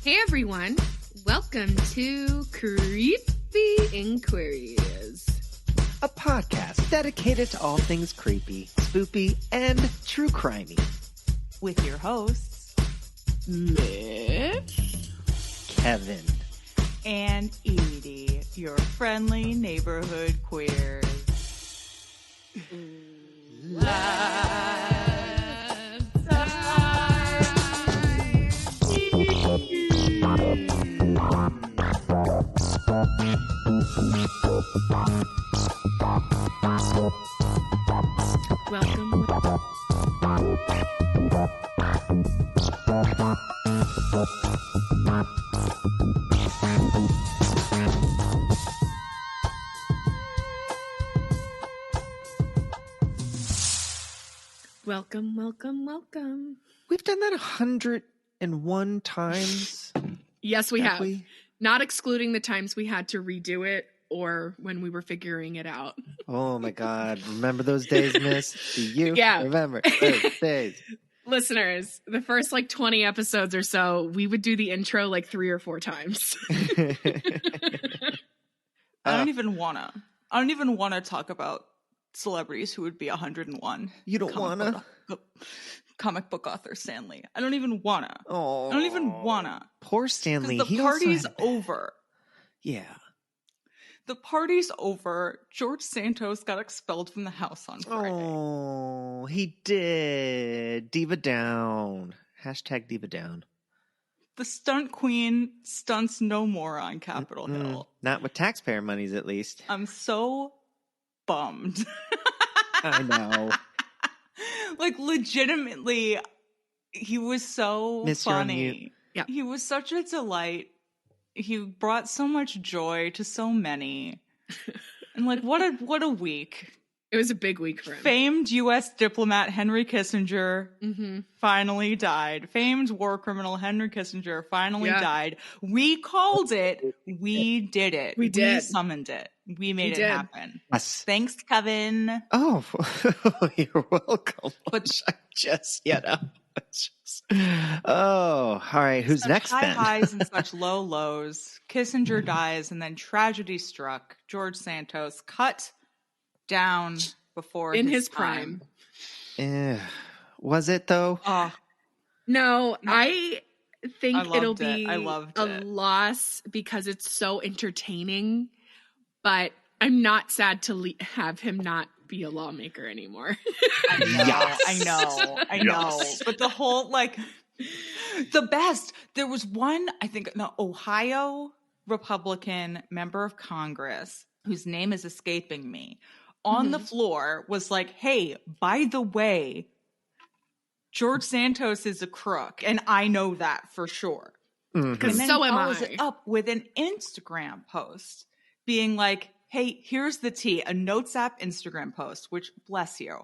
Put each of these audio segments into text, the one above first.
Hey everyone, welcome to Creepy Inquiries, a podcast dedicated to all things creepy, spoopy, and true crimey. With your hosts, Mitch, Kevin, and Edie, your friendly neighborhood queers. welcome. Welcome. We've done that 101 times. Yes, we have. We? Not excluding the times we had to redo it or when we were figuring it out. Oh my God. Remember those days, miss? Do you remember those days? Listeners, the first 20 episodes or so, we would do the intro 3 or 4 times. I don't even wanna talk about celebrities who would be 101. You don't wanna? Comic book author Stanley. I don't even wanna. Oh, I don't even wanna. Poor Stanley. The party's over. Yeah. The party's over. George Santos got expelled from the house on Friday. Oh, he did. Diva down. Hashtag diva down. The stunt queen stunts no more on Capitol Hill. Not with taxpayer monies, at least. I'm so bummed. I know. Legitimately, he was so funny. Yeah. He was such a delight. He brought so much joy to so many. And what a week. It was a big week for him. Famed U.S. diplomat Henry Kissinger finally died. Famed war criminal Henry Kissinger finally died. We called it. We did it. We did. We summoned it. We made it happen. Yes. Thanks, Kevin. Oh, you're welcome. But all right. Who's such next high then? highs and such low lows. Kissinger dies, and then tragedy struck. George Santos cut down before in his prime. Was it though? No, I think it'll be a loss because it's so entertaining, but I'm not sad to have him not be a lawmaker anymore. I know. But the whole the best. There was one, I think, an Ohio Republican member of Congress whose name is escaping me. On the floor was like, hey, by the way, George Santos is a crook, and I know that for sure. Because so am I. Follows it up with an Instagram post being like, hey, here's the tea, a Notes app Instagram post, which bless you,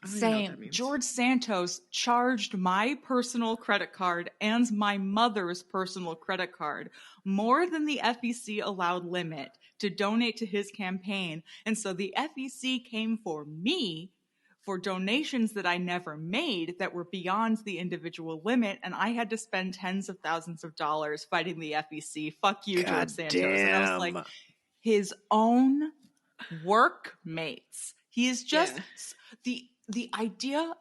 saying George Santos charged my personal credit card and my mother's personal credit card more than the FEC allowed limit to donate to his campaign. And so the FEC came for me for donations that I never made that were beyond the individual limit. And I had to spend tens of thousands of dollars fighting the FEC. Fuck you, George Santos. Damn. And I was like, his own workmates. He is just the idea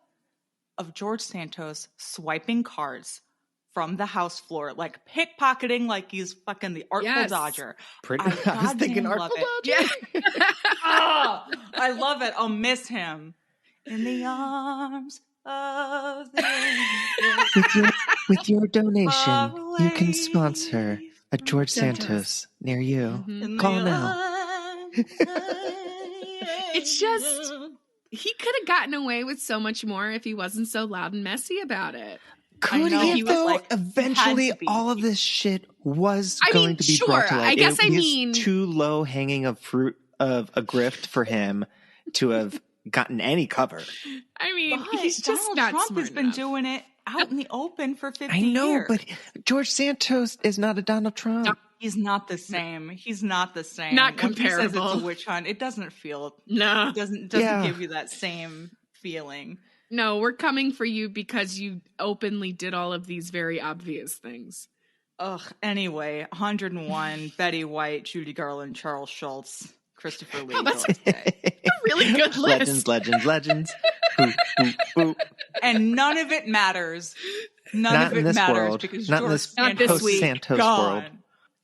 of George Santos swiping cards from the House floor, pickpocketing like he's fucking the Artful Dodger. I was thinking Artful Dodger. Yeah. I love it. I'll miss him. In the arms of the with your donation, you can sponsor a George Santos near you. Call now. It's just, he could have gotten away with so much more if he wasn't so loud and messy about it. Could he though? Eventually, all of this shit was going to be brought to light. I guess it was too low hanging of fruit of a grift for him to have gotten any cover. I mean, but he's just Donald not Trump smart has been doing it out in the open for 50 years. I know, but George Santos is not a Donald Trump. No, he's not the same. He's not the same. Not When he says comparable. it's a witch hunt, it doesn't feel. No. It doesn't give you that same feeling. No, we're coming for you because you openly did all of these very obvious things. Ugh. Anyway, 101, Betty White, Judy Garland, Charles Schultz, Christopher Lee. That's Doris Day. a really good list. Legends. Boop, boop, boop. And none of it matters. Not in this matters world. because Not in George this Not this week. post-Santos gone. world.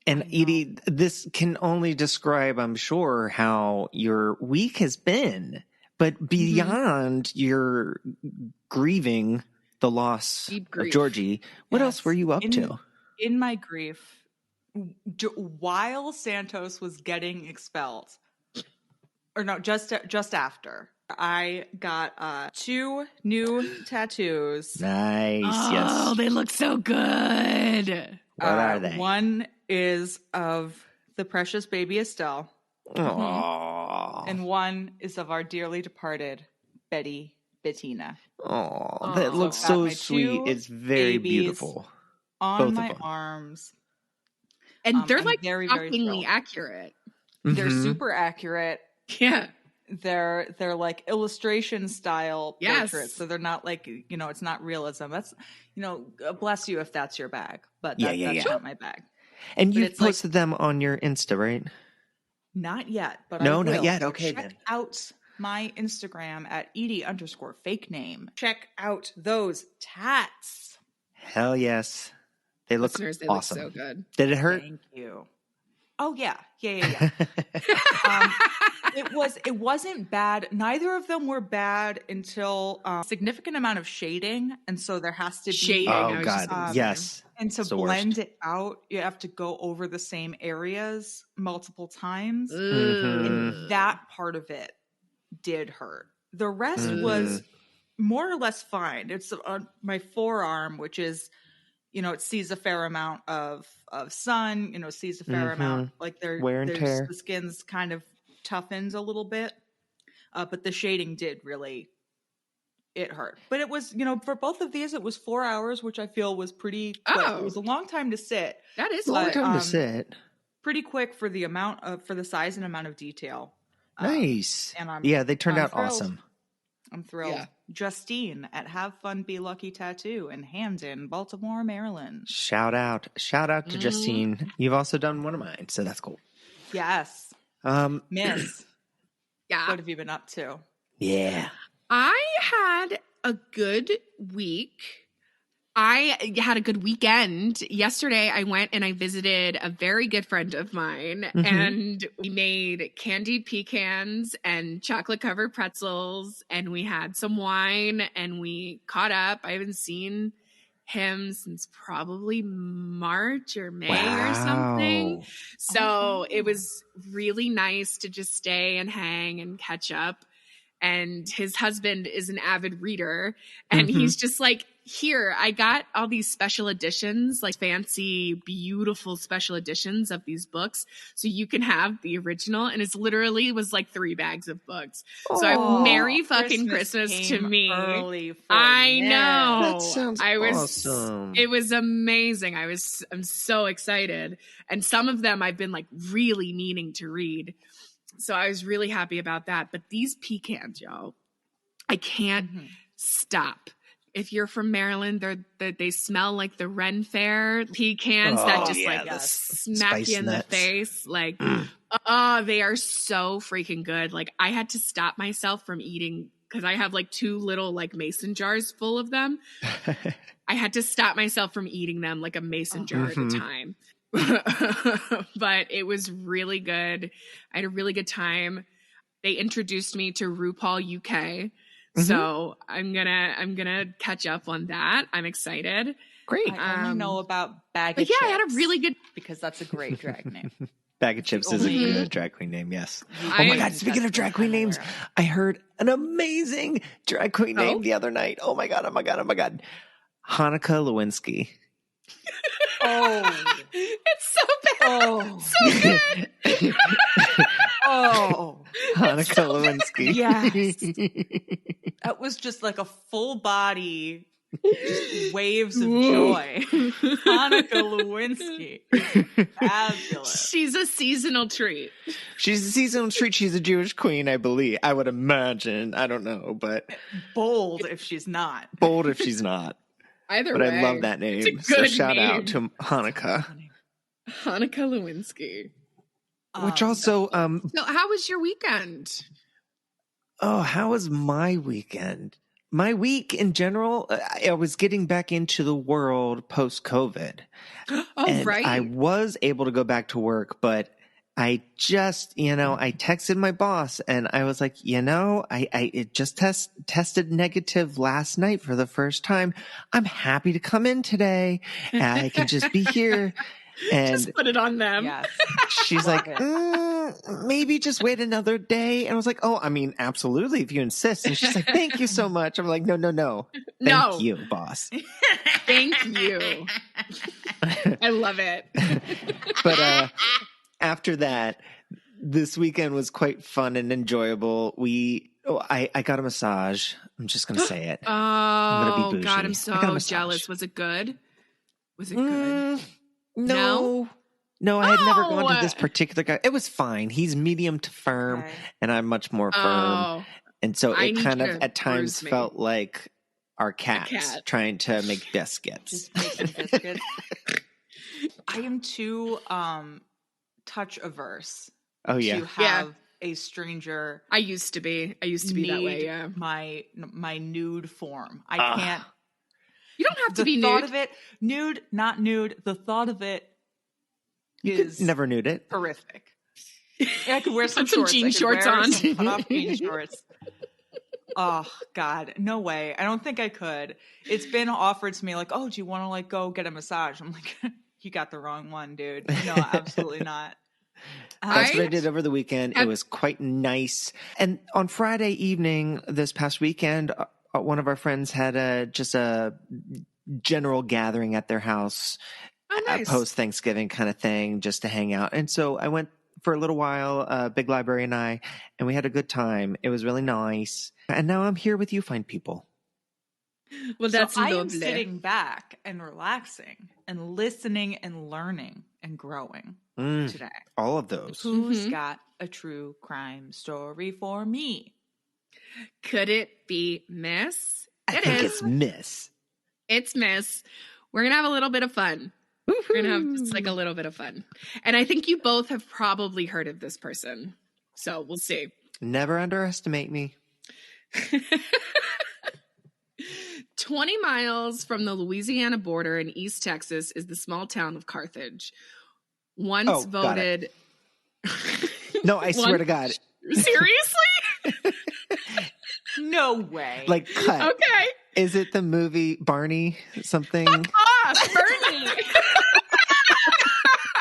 And Edie, this can only describe, I'm sure, how your week has been. But beyond your grieving the loss of Georgie, what else were you up to? In my grief, while Santos was getting expelled, or no, just after, I got 2 new tattoos. Nice, Oh, yes. they look so good. What are they? One is of the precious baby Estelle. Aww. And one is of our dearly departed Bettina. Oh, that So looks I've got so my sweet. 2 It's very babies beautiful. on Both my of them. arms. And they're I'm like very, very shockingly thrilled. accurate. They're Mhm. super accurate. Yeah. They're like illustration style Yes. portraits. So they're not like, it's not realism. That's, bless you if that's your bag. But that's not my bag. And But you've it's like- posted them on your Insta, right? Not yet, but No, I will. not yet. So Okay, check then. out my Instagram at Edie_fake name. Check out those tats. Hell yes. They look Listeners, they awesome. look so good. Did it hurt? Thank you. Oh yeah. It wasn't bad. Neither of them were bad until significant amount of shading, and so there has to be Shading. I Oh was God, just yes. And to It's the blend worst. it out, you have to go over the same areas multiple times. Mhm. And that part of it did hurt. The rest was more or less fine. It's on my forearm, which is, it sees a fair amount of sun, sees a fair amount, like Wear and tear. the skin's kind of toughens a little bit. But the shading did really, it hurt. But it was, for both of these, it was 4 hours, which I feel was pretty quick. Oh. It was a long time to sit. That is It's a long good. time to sit. Pretty quick for the amount of, for the size and amount of detail. Nice. And they turned I'm out thrilled. awesome. I'm thrilled. Yeah. Justine at Have Fun Be Lucky Tattoo in Hamden, Baltimore, Maryland. Shout out to Justine. You've also done one of mine, so that's cool. Yes. Miss, Yeah. what have you been up to? Yeah. I had a good week. I had a good weekend. Yesterday, I went and I visited a very good friend of mine, and we made candied pecans and chocolate-covered pretzels, and we had some wine, and we caught up. I haven't seen him since probably March or May or something. Wow. So it was really nice to just stay and hang and catch up. And his husband is an avid reader, and he's just like, here, I got all these special editions, like fancy, beautiful special editions of these books, so you can have the original. And it's literally was like 3 bags of books. So Merry fucking Christmas to came me. early for I Ned. know. That sounds awesome. It was amazing. I'm so excited. And some of them I've been like really meaning to read. So I was really happy about that. But these pecans, y'all, I can't stop. If you're from Maryland, they smell like the Ren Fair pecans that just smack you in the face. Like, they are so freaking good. Like, I had to stop myself from eating because I have like 2 little like mason jars full of them. I had to stop myself from eating them like a mason jar at a time. But it was really good. I had a really good time. They introduced me to RuPaul UK. So I'm gonna catch up on that. I'm excited. Great. I only know about Bag of But Chips. yeah, I had a really good. because that's a great drag name. Bag of Chips is a only- good drag queen name, yes. Oh I- my God, speaking of drag queen names, I heard an amazing drag queen name the other night. Oh my God. Hanukkah Lewinsky. Oh, It's so bad. oh, So good. oh! Hanukkah Lewinsky. Yes. That was just like a full body Just waves of joy. Hanukkah Lewinsky is fabulous. She's a seasonal treat. She's a seasonal treat. She's a Jewish queen, I believe. I would imagine. I don't know, but bold if she's not. Bold if she's not. Either but way, I love that name. It's a So good shout name. out to Hanukkah. Hanukkah Lewinsky. Which also, So how was your weekend? oh, how was my weekend? My week in general, I was getting back into the world post-COVID. Oh, and right. I was able to go back to work, but I just, I texted my boss and I was like, it just tested negative last night for the first time. I'm happy to come in today. I can just be here. And just put it on them. Yes. she's like, maybe just wait another day. And I was like, oh, I mean, absolutely, if you insist. And she's like, thank you so much. I'm like, no. Thank you, boss. Thank you. I love it. But after that, this weekend was quite fun and enjoyable. I got a massage. I'm just going to say it. I'm gonna be bougie. God, I'm I got a so massage. jealous. Was it good? Was it good? No, I had never gone to this particular guy. It was fine. He's medium to firm, and I'm much more firm. Oh, And so I it need kind you of to at times bruise me. felt like our cats cat. trying to make biscuits. Just making biscuits. I am too touch averse Oh, yeah. to have a stranger. I used to be that way. Yeah. My nude form. I can't. You don't have to The be thought nude. of it, nude, not nude. The thought of it You is could never nude it. horrific. I could wear some Put some shorts. jean I could shorts wear on. some cut-off jean shorts. Oh God, no way. I don't think I could. It's been offered to me like, oh, do you want to like go get a massage? I'm like, you got the wrong one, dude. No, absolutely not. That's what I did over the weekend. It was quite nice. And on Friday evening, this past weekend, one of our friends had just a general gathering at their house, Nice. post Thanksgiving kind of thing, just to hang out. And so I went for a little while, Big Library and we had a good time. It was really nice. And now I'm here with you fine people. Well, that's so I am lovely. sitting back and relaxing and listening and learning and growing today. All of those. Who's got a true crime story for me? Could it be Miss? I think it's Miss. It's Miss. We're going to have a little bit of fun. We're going to have just like a little bit of fun. And I think you both have probably heard of this person. So we'll see. Never underestimate me. 20 miles from the Louisiana border in East Texas is the small town of Carthage. Once voted. No, I swear to God. Seriously? No way. Like, cut. Okay. Is it the movie Barney something? Fuck off, Bernie.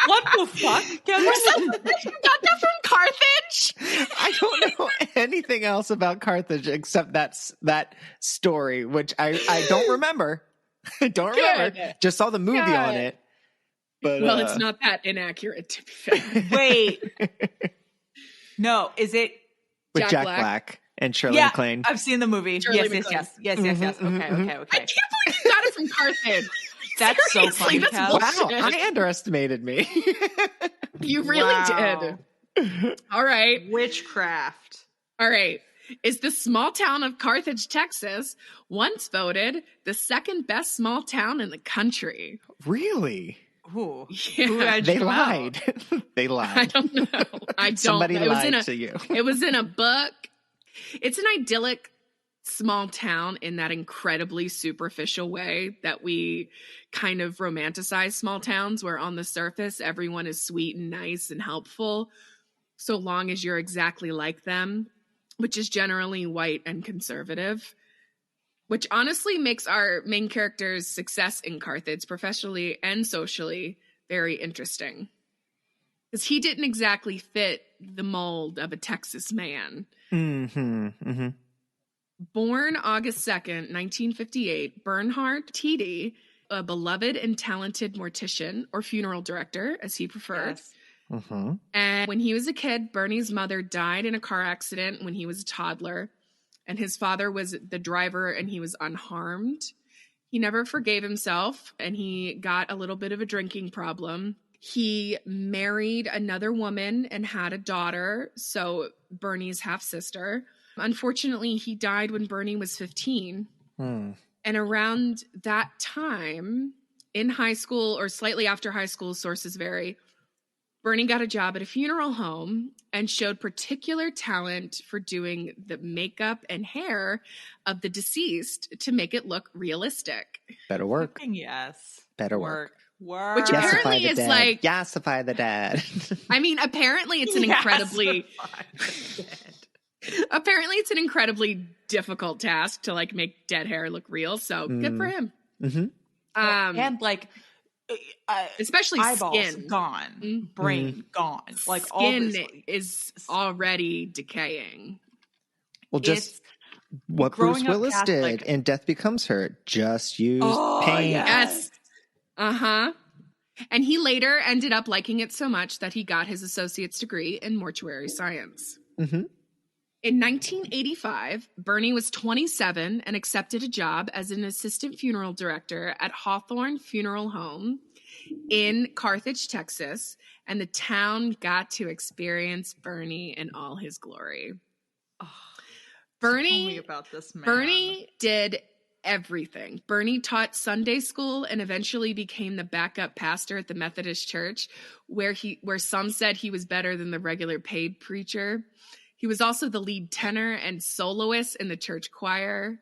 What the fuck? You got that from Carthage? I don't know anything else about Carthage except that story, which I don't remember. I don't remember. Just saw the movie on it. But well, it's not that inaccurate, to be fair. Wait. No, is it with Jack Black and Shirley yeah, MacLaine? I've seen the movie. Shirley Yes. MacLaine. Okay. I can't believe you got it from Carthage. That's so Seriously, funny. that's Cal. bullshit. Wow, I underestimated me. You really did. All right. Witchcraft. All right. Is the small town of Carthage, Texas, once voted the second best small town in the country? Really? Ooh. Yeah. Who had They you lied. They I lied. don't know. I don't Somebody know. lied to you. It was in a book. It's an idyllic small town in that incredibly superficial way that we kind of romanticize small towns, where on the surface everyone is sweet and nice and helpful so long as you're exactly like them, which is generally white and conservative, which honestly makes our main character's success in Carthage professionally and socially very interesting, because he didn't exactly fit the mold of a Texas man. Born August 2nd, 1958, Bernhard Tiede, a beloved and talented mortician, or funeral director, as he preferred. Yes. And when he was a kid, Bernie's mother died in a car accident when he was a toddler, and his father was the driver and he was unharmed. He never forgave himself, and he got a little bit of a drinking problem. He married another woman and had a daughter, so Bernie's half-sister. Unfortunately, he died when Bernie was 15. And around that time, in high school or slightly after high school, sources vary, Bernie got a job at a funeral home and showed particular talent for doing the makeup and hair of the deceased to make it look realistic. Better work. Fucking yes. Better work. Which apparently is like... Yassify the dad. I mean, apparently it's an incredibly... Apparently it's an incredibly difficult task to like make dead hair look real, so good for him. And like... especially eyeballs skin gone, brain gone. Like skin is already decaying. Well, just what Bruce Willis did in Death Becomes Her. Just use paint. Yes. And he later ended up liking it so much that he got his associate's degree in mortuary science. In 1985, Bernie was 27 and accepted a job as an assistant funeral director at Hawthorne Funeral Home in Carthage, Texas, and the town got to experience Bernie in all his glory. Tell me about this man. Bernie did everything. Bernie taught Sunday school and eventually became the backup pastor at the Methodist Church, where some said he was better than the regular paid preacher. He was also the lead tenor and soloist in the church choir,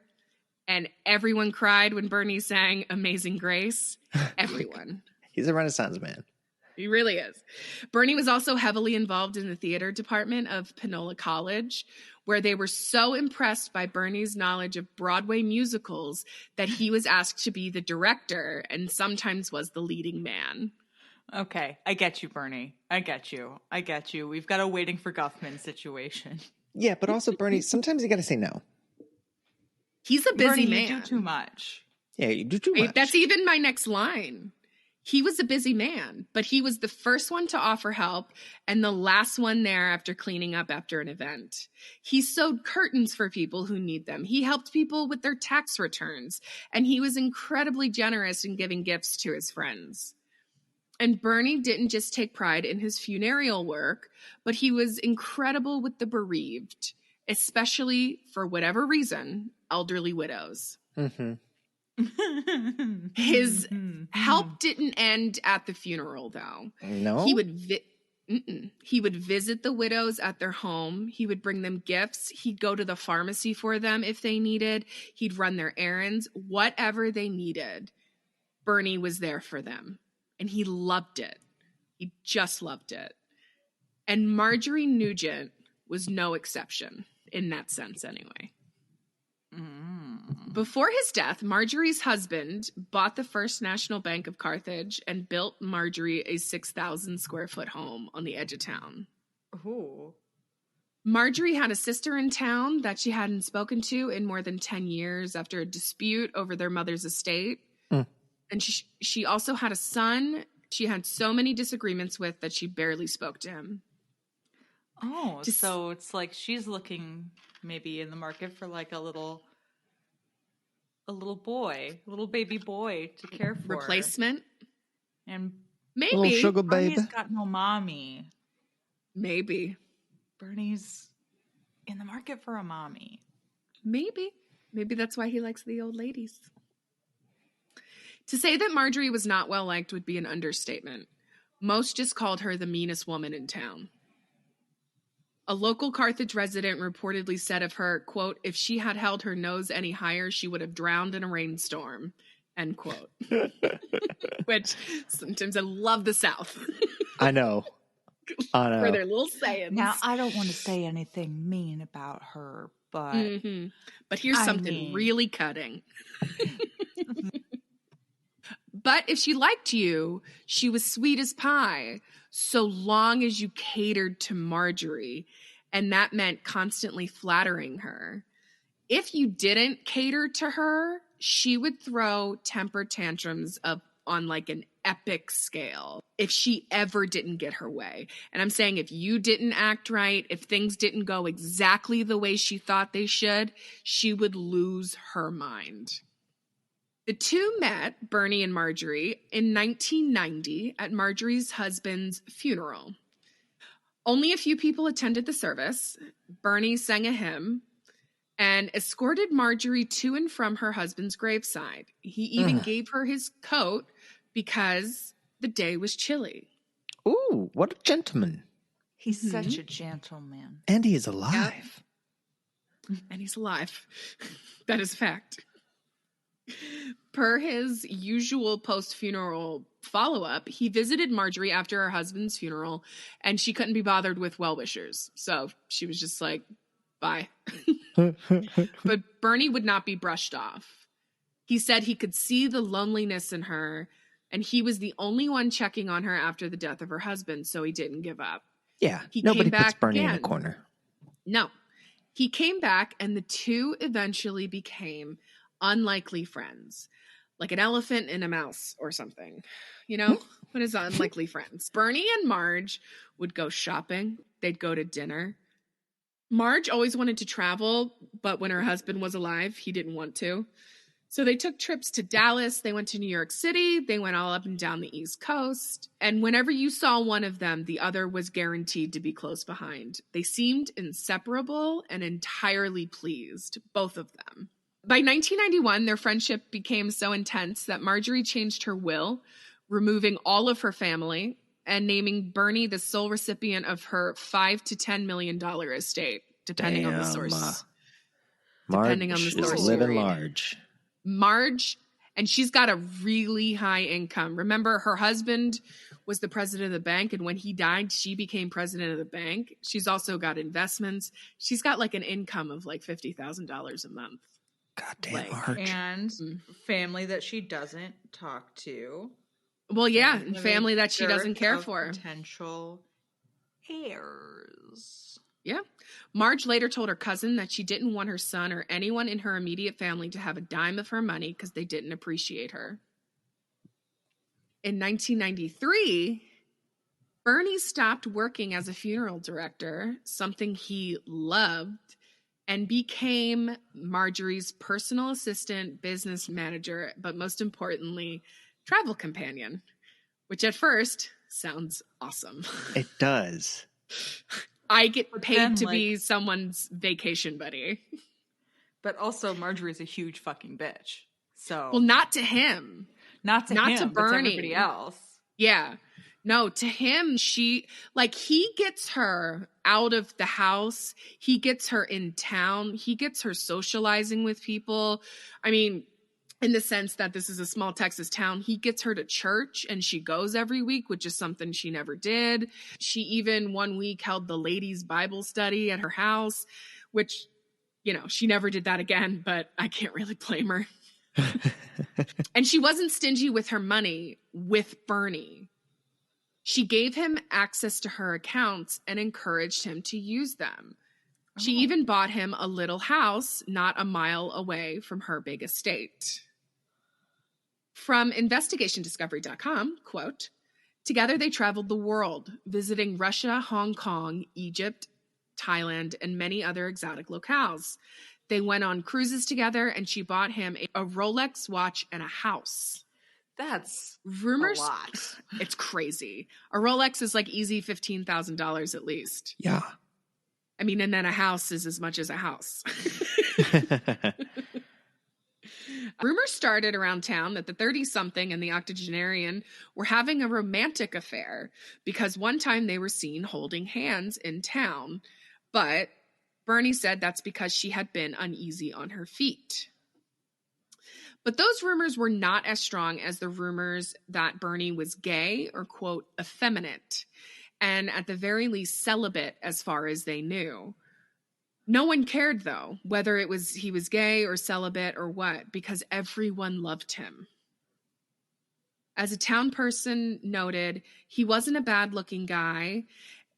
and everyone cried when Bernie sang Amazing Grace. Everyone. He's a Renaissance man. He really is. Bernie was also heavily involved in the theater department of Panola College, where they were so impressed by Bernie's knowledge of Broadway musicals that he was asked to be the director and sometimes was the leading man. Okay, I get you, Bernie. I get you. We've got a waiting for Guffman situation. Yeah, but also, Bernie, sometimes you got to say no. He's a busy Bernie, man. You do too much. Yeah, you do too much. That's even my next line. He was a busy man, but he was the first one to offer help and the last one there after cleaning up after an event. He sewed curtains for people who need them. He helped people with their tax returns, and he was incredibly generous in giving gifts to his friends. And Bernie didn't just take pride in his funereal work, but he was incredible with the bereaved, especially, for whatever reason, elderly widows. His help didn't end at the funeral, though. No? He would visit the widows at their home. He would bring them gifts. He'd go to the pharmacy for them if they needed. He'd run their errands. Whatever they needed, Bernie was there for them. And he loved it. He just loved it. And Marjorie Nugent was no exception in that sense anyway. Before his death, Marjorie's husband bought the First National Bank of Carthage and built Marjorie a 6,000 square foot home on the edge of town. Ooh. Marjorie had a sister in town that she hadn't spoken to in more than 10 years after a dispute over their mother's estate. And she also had a son she had so many disagreements with that she barely spoke to him. Oh, so it's like she's looking maybe in the market for like a little baby boy to care for. Replacement? And maybe. A little sugar baby. Bernie's got no mommy. Maybe. Bernie's in the market for a mommy. Maybe. Maybe that's why he likes the old ladies. To say that Marjorie was not well liked would be an understatement. Most just called her the meanest woman in town. A local Carthage resident reportedly said of her, quote, "If she had held her nose any higher, she would have drowned in a rainstorm," end quote. Which sometimes I love the South. I know. For their little sayings. Now, I don't want to say anything mean about her, but... But here's something really cutting. But if she liked you, she was sweet as pie, so long as you catered to Marjorie, and that meant constantly flattering her. If you didn't cater to her, she would throw temper tantrums on like an epic scale if she ever didn't get her way. And I'm saying if you didn't act right, if things didn't go exactly the way she thought they should, she would lose her mind. The two met, Bernie and Marjorie, in 1990 at Marjorie's husband's funeral. Only a few people attended the service. Bernie sang a hymn and escorted Marjorie to and from her husband's graveside. He even gave her his coat because the day was chilly. Ooh, what a gentleman. He's such a gentleman. And he is alive. Yep. And he's alive. That is a fact. Per his usual post-funeral follow-up, he visited Marjorie after her husband's funeral, and she couldn't be bothered with well-wishers. So she was just like, bye. But Bernie would not be brushed off. He said he could see the loneliness in her, and he was the only one checking on her after the death of her husband, so he didn't give up. Yeah, He nobody came back puts Bernie again. in a corner. No. He came back, and the two eventually became unlikely friends. Like an elephant and a mouse or something. You know? What is unlikely friends? Bernie and Marge would go shopping. They'd go to dinner. Marge always wanted to travel, but when her husband was alive, he didn't want to. So they took trips to Dallas. They went to New York City. They went all up and down the East Coast. And whenever you saw one of them, the other was guaranteed to be close behind. They seemed inseparable and entirely pleased, both of them. By 1991, their friendship became so intense that Marjorie changed her will, removing all of her family and naming Bernie the sole recipient of her $5 to $10 million estate, depending on the source. Depending on the source. Is living large. Marge, and she's got a really high income. Remember, her husband was the president of the bank, and when he died, she became president of the bank. She's also got investments. She's got like an income of like $50,000 a month. Goddamn, Marge. And family that she doesn't talk to. Well, yeah, and family that she doesn't care for. Potential heirs. Yeah. Marge later told her cousin that she didn't want her son or anyone in her immediate family to have a dime of her money because they didn't appreciate her. In 1993, Bernie stopped working as a funeral director, something he loved, and became Marjorie's personal assistant, business manager, but most importantly, travel companion, which at first sounds awesome. It does. I get paid to be someone's vacation buddy. But also Marjorie's a huge fucking bitch. So well, not to him. Not to not him, to but Bernie. to everybody else. Yeah. No, to him, he gets her out of the house. He gets her in town. He gets her socializing with people. I mean, in the sense that this is a small Texas town, he gets her to church and she goes every week, which is something she never did. She even one week held the ladies' Bible study at her house, which, you know, she never did that again, but I can't really blame her. And she wasn't stingy with her money with Bernie. She gave him access to her accounts and encouraged him to use them. She even bought him a little house not a mile away from her big estate. From investigationdiscovery.com, quote, together they traveled the world, visiting Russia, Hong Kong, Egypt, Thailand, and many other exotic locales. They went on cruises together, and she bought him a Rolex watch and a house. That's rumors. A lot. It's crazy. A Rolex is like easy $15,000 at least. Yeah. I mean, and then a house is as much as a house. Rumors started around town that the 30-something and the octogenarian were having a romantic affair because one time they were seen holding hands in town. But Bernie said that's because she had been uneasy on her feet. But those rumors were not as strong as the rumors that Bernie was gay or, quote, effeminate, and at the very least celibate as far as they knew. No one cared, though, whether it was he was gay or celibate or what, because everyone loved him. As a town person noted, he wasn't a bad-looking guy.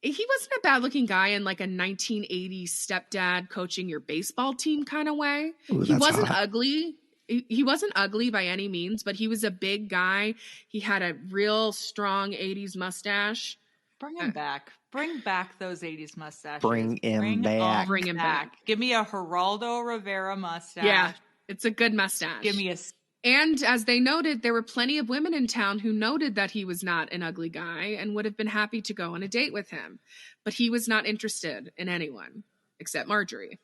He wasn't a bad-looking guy in like a 1980s stepdad coaching your baseball team kind of way. Ooh, he wasn't hot. ugly. He wasn't ugly by any means, but he was a big guy. He had a real strong 80s mustache. Bring him back. Bring back those 80s mustaches. Bring him back. Bring him back. Give me a Geraldo Rivera mustache. Yeah, it's a good mustache. Give me a And as they noted, there were plenty of women in town who noted that he was not an ugly guy and would have been happy to go on a date with him. But he was not interested in anyone except Marjorie.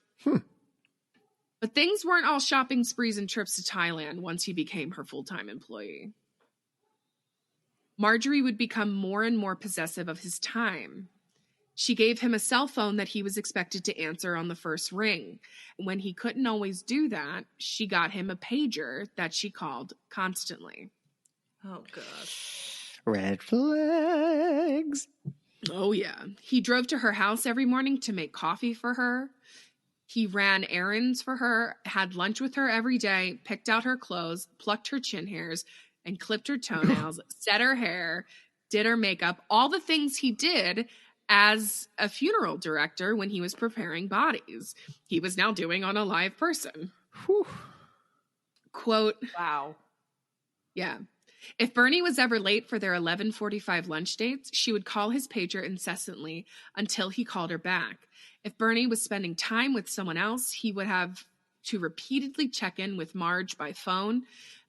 But things weren't all shopping sprees and trips to Thailand once he became her full-time employee. Marjorie would become more and more possessive of his time. She gave him a cell phone that he was expected to answer on the first ring. When he couldn't always do that, she got him a pager that she called constantly. Oh, gosh. Red flags. Oh, yeah. He drove to her house every morning to make coffee for her. He ran errands for her, had lunch with her every day, picked out her clothes, plucked her chin hairs, and clipped her toenails, set her hair, did her makeup, all the things he did as a funeral director when he was preparing bodies. He was now doing on a live person. Whew. Quote, Wow. yeah. If Bernie was ever late for their 11:45 lunch dates, she would call his pager incessantly until he called her back. If Bernie was spending time with someone else, he would have to repeatedly check in with Marge by phone,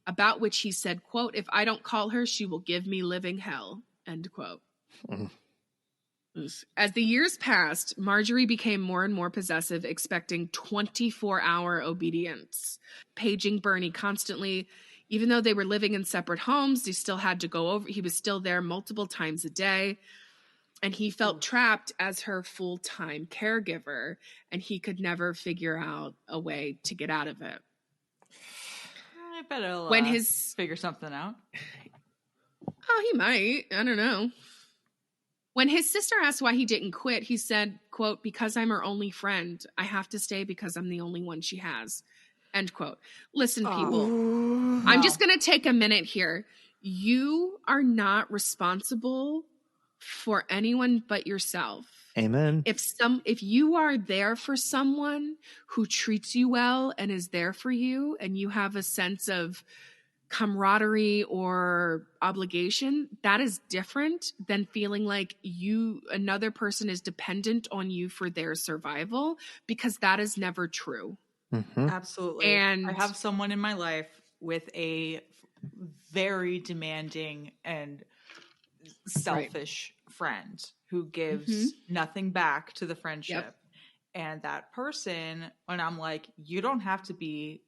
about which he said, quote, if I don't call her, she will give me living hell, end quote. As the years passed, Marjorie became more and more possessive, expecting 24-hour obedience, paging Bernie constantly. Even though they were living in separate homes, they still had to go over. He was still there multiple times a day, and he felt trapped as her full-time caregiver, and he could never figure out a way to get out of it. I bet he'll When figure something out. Oh, he might. I don't know. When his sister asked why he didn't quit, he said, quote, because I'm her only friend. I have to stay because I'm the only one she has. End quote. Listen, people, I'm just going to take a minute here. You are not responsible for anyone but yourself. Amen. If you are there for someone who treats you well and is there for you, and you have a sense of camaraderie or obligation, that is different than feeling like another person is dependent on you for their survival, because that is never true. Mm-hmm. Absolutely. And I have someone in my life with a very demanding and selfish friend who gives nothing back to the friendship. Yep. And that person, when I'm like, you don't have to be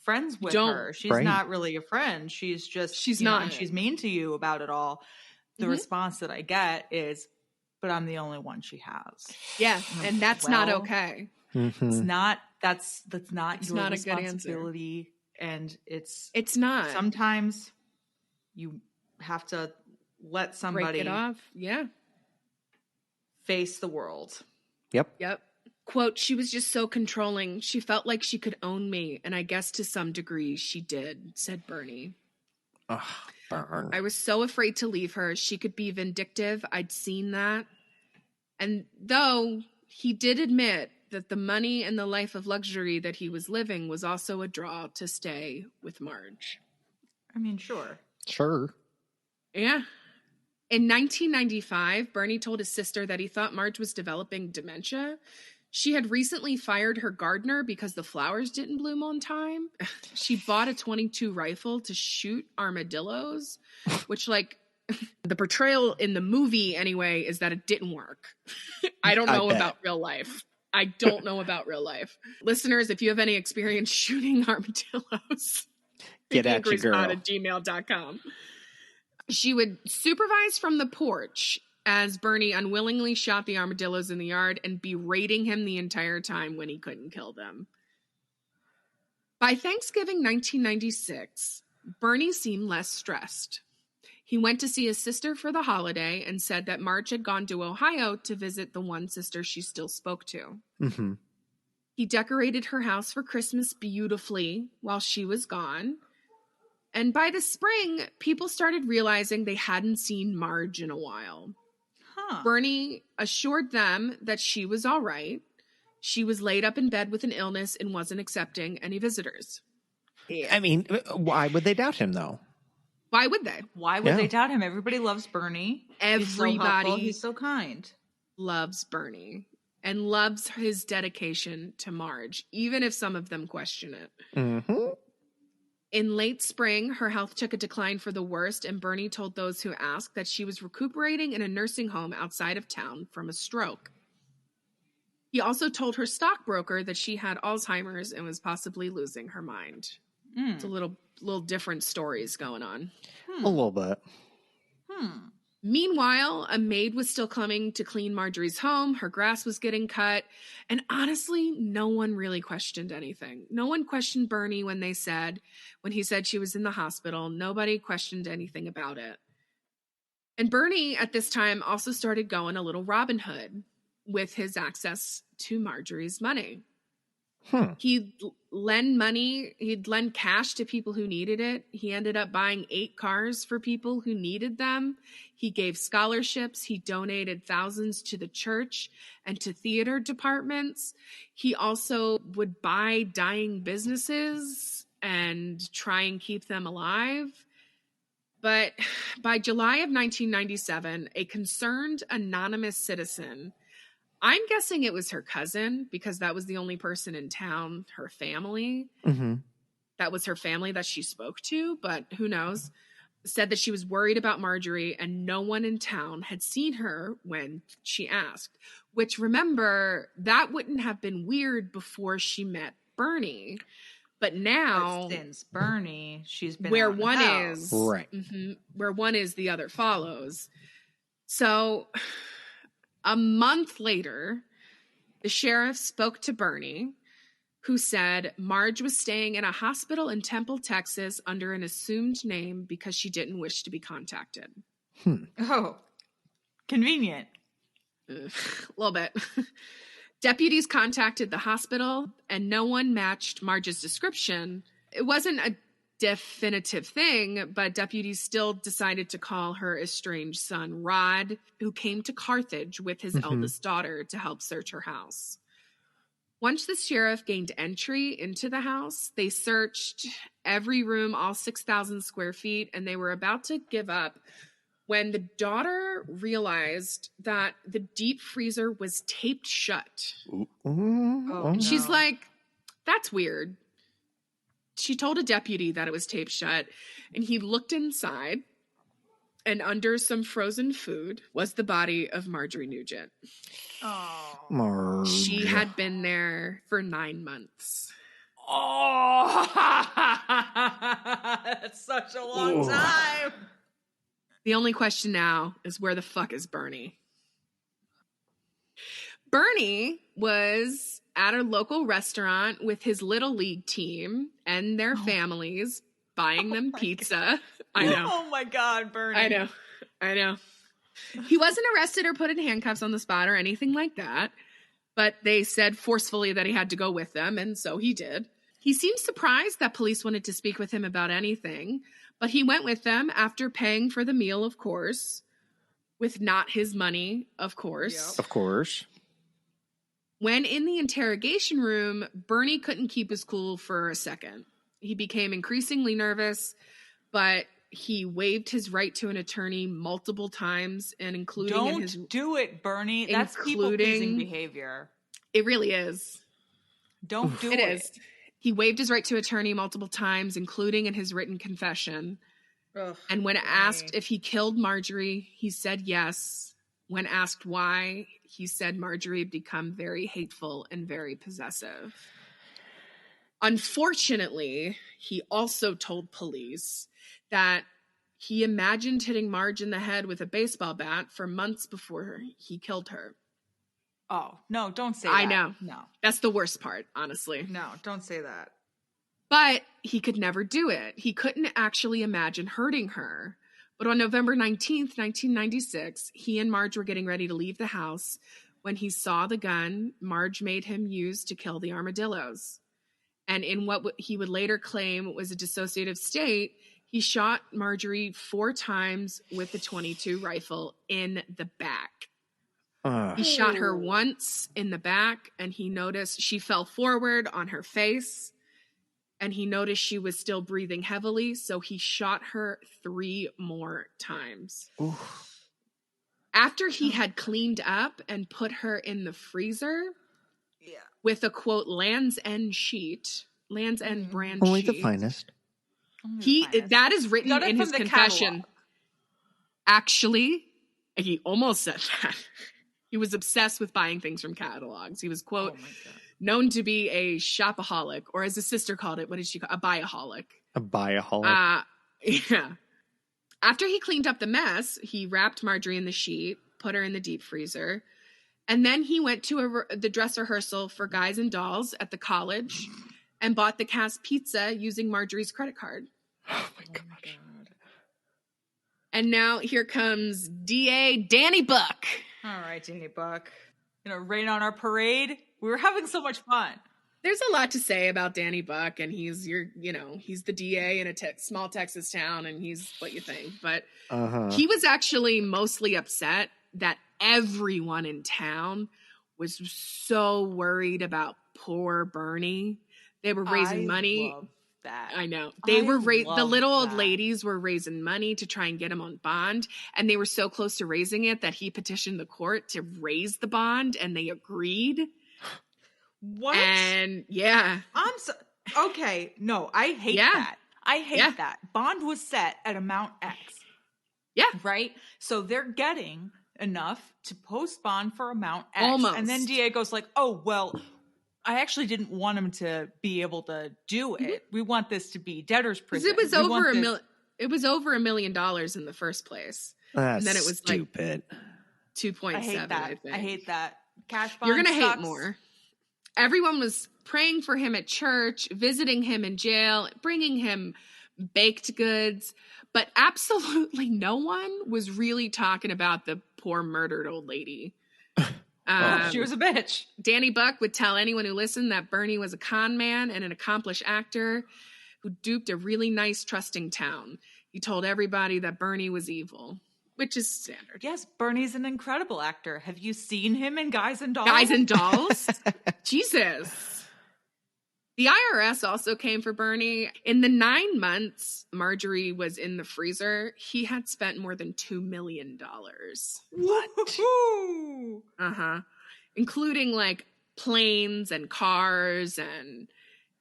friends with Don't. her. She's Right. not really a friend. She's just, She's you know, not. and she's mean to you about it all. The response that I get is, but I'm the only one she has. Yeah. And that's not okay. Mm-hmm. It's not, that's not It's your not a good answer. responsibility. And it's not. Sometimes you have to let somebody break it off. Yeah. face the world. Yep. Quote, she was just so controlling. She felt like she could own me, and I guess to some degree she did, said Bernie. Ugh, burn. I was so afraid to leave her. She could be vindictive. I'd seen that. And though he did admit that the money and the life of luxury that he was living was also a draw to stay with Marge. I mean, sure. Sure. Yeah. In 1995, Bernie told his sister that he thought Marge was developing dementia. She had recently fired her gardener because the flowers didn't bloom on time. She bought a .22 rifle to shoot armadillos, which, like, the portrayal in the movie anyway is that it didn't work. I don't know about real life. I don't know about real life. Listeners, if you have any experience shooting armadillos, get at you, girl. at gmail.com. She would supervise from the porch as Bernie unwillingly shot the armadillos in the yard and berating him the entire time when he couldn't kill them. By Thanksgiving 1996, Bernie seemed less stressed. He went to see his sister for the holiday and said that Marge had gone to Ohio to visit the one sister she still spoke to. Mm-hmm. He decorated her house for Christmas beautifully while she was gone. And by the spring, people started realizing they hadn't seen Marge in a while. Bernie assured them that she was all right. She was laid up in bed with an illness and wasn't accepting any visitors. I mean, why would they doubt him, though? Why would they? Why would they doubt him? Everybody loves Bernie. Everybody He's so helpful. He's so kind. Loves Bernie and loves his dedication to Marge, even if some of them question it. Mm-hmm. In late spring, her health took a decline for the worst, and Bernie told those who asked that she was recuperating in a nursing home outside of town from a stroke. He also told her stockbroker that she had Alzheimer's and was possibly losing her mind. It's a little different stories going on. A little bit. Meanwhile, a maid was still coming to clean Marjorie's home. Her grass was getting cut. And honestly, no one really questioned anything. No one questioned Bernie when he said she was in the hospital. Nobody questioned anything about it. And Bernie at this time also started going a little Robin Hood with his access to Marjorie's money. He'd lend money. He'd lend cash to people who needed it. He ended up buying 8 cars for people who needed them. He gave scholarships. He donated thousands to the church and to theater departments. He also would buy dying businesses and try and keep them alive. But by July of 1997, a concerned anonymous citizen, I'm guessing it was her cousin because that was the only person in town, her family. That was her family that she spoke to, but who knows, said that she was worried about Marjorie and no one in town had seen her when she asked. Which, remember, that wouldn't have been weird before she met Bernie. But now, since Bernie, she's been where out in one the house. is, Right. where one is, the other follows. So a month later, the sheriff spoke to Bernie, who said Marge was staying in a hospital in Temple, Texas, under an assumed name because she didn't wish to be contacted. Oh, convenient. A little bit. Deputies contacted the hospital, and no one matched Marge's description. It wasn't a definitive thing, but deputies still decided to call her estranged son, Rod, who came to Carthage with his eldest daughter to help search her house. Once the sheriff gained entry into the house, they searched every room, all 6,000 square feet, and they were about to give up when the daughter realized that the deep freezer was taped shut. And she's like, that's weird. She told a deputy that it was taped shut, and he looked inside, and under some frozen food was the body of Marjorie Nugent. Oh. Marge. She had been there for 9 months. Oh, that's such a long time. The only question now is, where the fuck is Bernie? Bernie was at a local restaurant with his little league team and their families, buying them pizza. I know. Oh my God, Bernie. I know. He wasn't arrested or put in handcuffs on the spot or anything like that, but they said forcefully that he had to go with them, and so he did. He seemed surprised that police wanted to speak with him about anything, but he went with them after paying for the meal, of course, with not his money, of course. Of course. When in the interrogation room, Bernie couldn't keep his cool for a second. He became increasingly nervous, but he waived his right to an attorney multiple times, and including Don't do it, Bernie. That's people-pleasing behavior. It really is. Don't do it. It is. He waived his right to attorney multiple times, including in his written confession. Ugh, and when asked if he killed Marjorie, he said yes. When asked why, he said Marjorie had become very hateful and very possessive. Unfortunately, he also told police that he imagined hitting Marge in the head with a baseball bat for months before he killed her. Oh, no, don't say that. I know. No. That's the worst part, honestly. No, don't say that. But he could never do it. He couldn't actually imagine hurting her. But on November 19th, 1996, he and Marge were getting ready to leave the house when he saw the gun Marge made him use to kill the armadillos. And in what he would later claim was a dissociative state, he shot Marjorie 4 times with the .22 rifle in the back. He shot her once in the back, and he noticed she fell forward on her face, and he noticed she was still breathing heavily, so he shot her 3 more times. Oof. After he had cleaned up and put her in the freezer with a, quote, Land's End sheet, Land's End brand Only sheet. the finest. That is written Got it in from his the confession. catalog. Actually, he almost said that. He was obsessed with buying things from catalogs. He was, quote, Oh my God. known to be a shopaholic, or as his sister called it, what did she call it? A buyaholic. A buyaholic. Yeah. After he cleaned up the mess, he wrapped Marjorie in the sheet, put her in the deep freezer, and then he went to the dress rehearsal for Guys and Dolls at the college and bought the cast pizza using Marjorie's credit card. Oh my God. And now here comes DA Danny Buck. All right, Danny Buck. Rain on our parade. We were having so much fun. There's a lot to say about Danny Buck, and he's the DA in a small Texas town, and he's what you think. But he was actually mostly upset that everyone in town was so worried about poor Bernie. They were raising money. Love that. I know. They were the little old ladies were raising money to try and get him on bond, and they were so close to raising it that he petitioned the court to raise the bond, and they agreed. What? And yeah. Okay, no, I hate that. I hate that. Bond was set at amount X. Yeah. Right? So they're getting enough to post bond for amount X. Almost. And then Diego's like, oh, well, I actually didn't want him to be able to do it. Mm-hmm. We want this to be debtor's prison. It was over it was over $1 million in the first place. That's and then it was stupid. Like 2.7. I think. I hate that. Cash bond. You're gonna sucks. hate more. Everyone was praying for him at church, visiting him in jail, bringing him baked goods, but absolutely no one was really talking about the poor murdered old lady. She was a bitch. Danny Buck would tell anyone who listened that Bernie was a con man and an accomplished actor who duped a really nice, trusting town. He told everybody that Bernie was evil, which is standard. Yes, Bernie's an incredible actor. Have you seen him in Guys and Dolls? Guys and Dolls? Jesus. The IRS also came for Bernie. In the 9 months Marjorie was in the freezer, he had spent more than $2 million. What? Uh-huh. Including like planes and cars and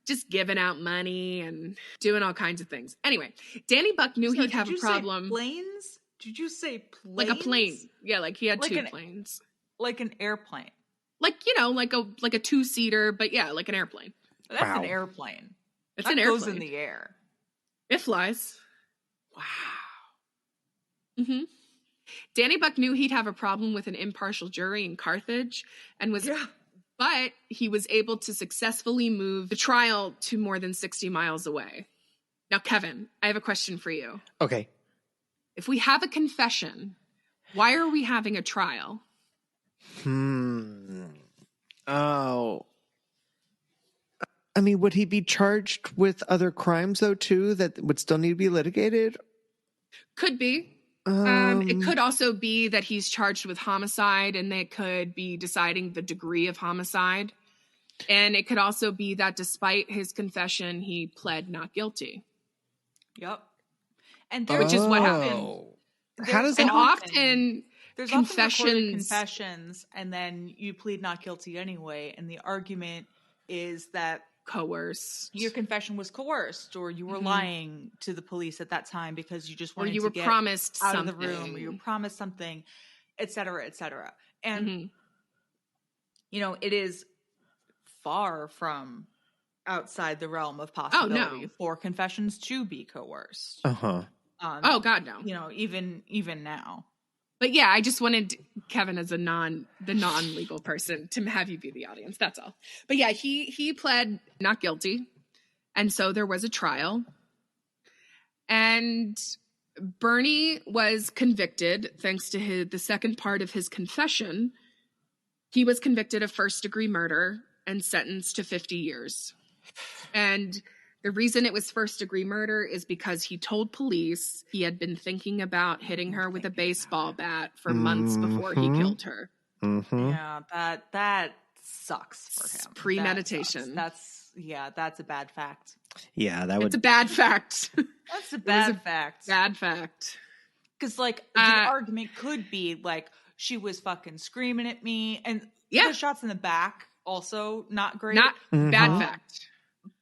just giving out money and doing all kinds of things. Anyway, Danny Buck knew he'd have a problem. Say planes? Did you say planes? Like a plane. Yeah, like he had two planes. Like an airplane. Like, like a 2-seater, but yeah, like an airplane. That's an airplane. It's an airplane. It goes in the air. It flies. Wow. Mm-hmm. Danny Buck knew he'd have a problem with an impartial jury in Carthage but he was able to successfully move the trial to more than 60 miles away. Now, Kevin, I have a question for you. Okay. If we have a confession, why are we having a trial? Oh. I mean, would he be charged with other crimes, though, too, that would still need to be litigated? Could be. It could also be that he's charged with homicide and they could be deciding the degree of homicide. And it could also be that despite his confession, he pled not guilty. Yep. Which is what happened. How does that often there's confessions often confessions and then you plead not guilty anyway. And the argument is that coerced. Your confession was coerced, or you were lying to the police at that time because you just wanted to get promised out something. of the room, or you were promised something, et cetera, et cetera. And, it is far from outside the realm of possibility for confessions to be coerced. Uh-huh. Oh, God, no. Even now. But yeah, I just wanted Kevin as the non-legal person to have you be the audience. That's all. But yeah, he pled not guilty. And so there was a trial. And Bernie was convicted thanks to the second part of his confession. He was convicted of first-degree murder and sentenced to 50 years. And the reason it was first-degree murder is because he told police he had been thinking about hitting her with a baseball bat for months before he killed her. Mm-hmm. Yeah, that sucks for him. Premeditation. That's a bad fact. Yeah, It's a bad fact. That's a bad fact. Bad fact. Because, the argument could be, she was fucking screaming at me. And the shots in the back, also not great. Not bad fact.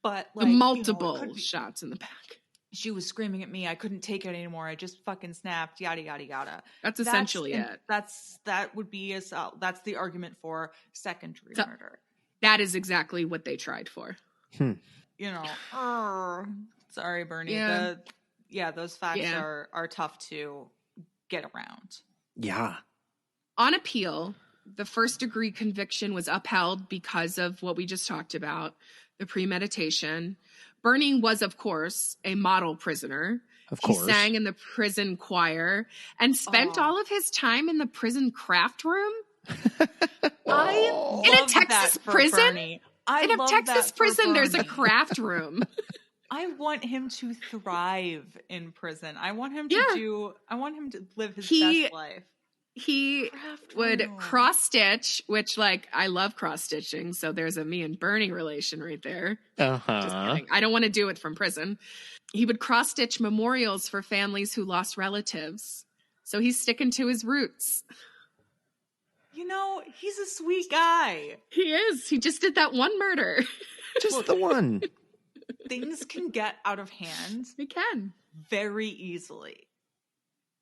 But the multiple shots in the back. she was screaming at me. I couldn't take it anymore. I just fucking snapped. Yada yada yada. That's essentially it. That would be that's the argument for second-degree murder. That is exactly what they tried for. You know, sorry, Bernie. Those facts are tough to get around. Yeah. On appeal, the first-degree conviction was upheld because of what we just talked about, the premeditation. Bernie was, of course, a model prisoner. Of course. He sang in the prison choir and spent all of his time in the prison craft room. I in a love Texas that for prison. Bernie. In a Texas prison, there's a craft room. I want him to thrive in prison. I want him to live his best life. He would cross stitch, which, like, I love cross stitching. So there's a me and Bernie relation right there. Just kidding. I don't want to do it from prison. He would cross stitch memorials for families who lost relatives. So he's sticking to his roots. You know, he's a sweet guy. He is. He just did that one murder. Just the one. Things can get out of hand. They can. Very easily.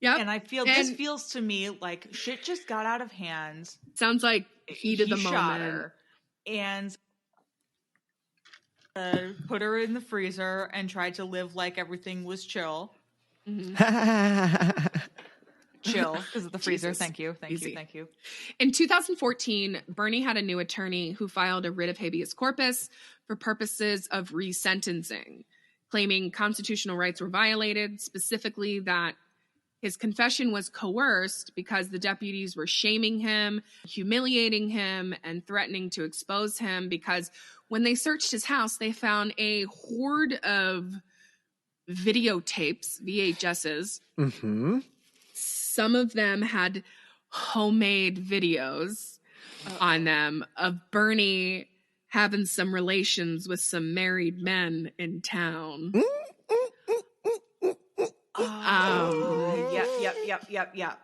Yep. And I feel this feels to me like shit just got out of hand. Sounds like heat of the moment. Shot her and put her in the freezer and tried to live like everything was chill. Mm-hmm. Chill because of the freezer. Jesus. Thank you. In 2014, Bernie had a new attorney who filed a writ of habeas corpus for purposes of resentencing, claiming constitutional rights were violated, specifically that his confession was coerced because the deputies were shaming him, humiliating him, and threatening to expose him because when they searched his house, they found a hoard of videotapes, VHSs. Mm-hmm. Some of them had homemade videos on them of Bernie having some relations with some married men in town. Yep.